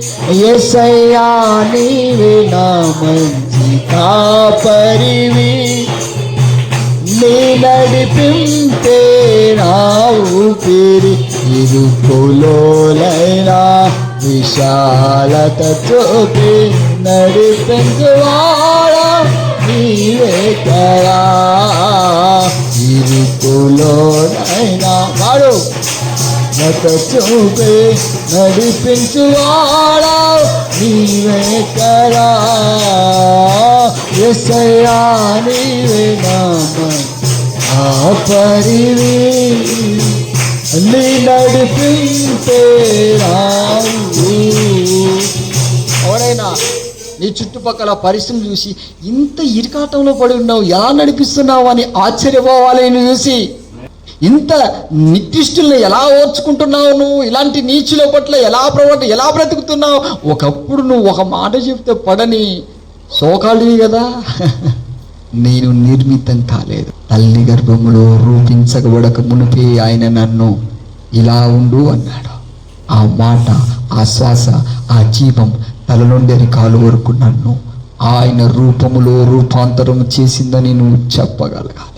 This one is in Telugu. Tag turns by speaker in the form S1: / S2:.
S1: యేసయ్యా నీవే నా మంచి కాపరివి, నీ నడిపింపే నా ఊపిరి, ఇరుకులోలైనా విశాలత చూపి నడిపించువాడా నీవే కదా. ఇరుకులోనైనా వాడు చూపి నడిపించువాడా నీవే కదా. యేసయ్యా నీవే నా కాపరివి, నీ నడిపింపే ఎవరైనా నీ చుట్టుపక్కల పరిస్థితులు చూసి ఇంత ఇరకాటంలో పడి ఉన్నావు, ఎలా నడిపిస్తున్నావు అని ఆశ్చర్యపోవాలి. నువ్వు చూసి ఇంత నికృష్టుల్ని ఎలా ఓర్చుకుంటున్నావు, నువ్వు ఇలాంటి నీచుల పట్ల ఎలా బ్రతుకుతున్నావు. ఒకప్పుడు నువ్వు ఒక మాట చెప్తే పడని సోకాళ్ళవి కదా. నేను నిర్మితం కాలేదు, తల్లి గర్భములో రూపించబడక మునిపే ఆయన నన్ను ఇలా ఉండు అన్నాడు. ఆ మాట, ఆ శ్వాస, ఆ జీవం తల నుండి కాలు వరకు నన్ను ఆయన రూపములో రూపాంతరం చేసిందని నువ్వు చెప్పగలగాలి.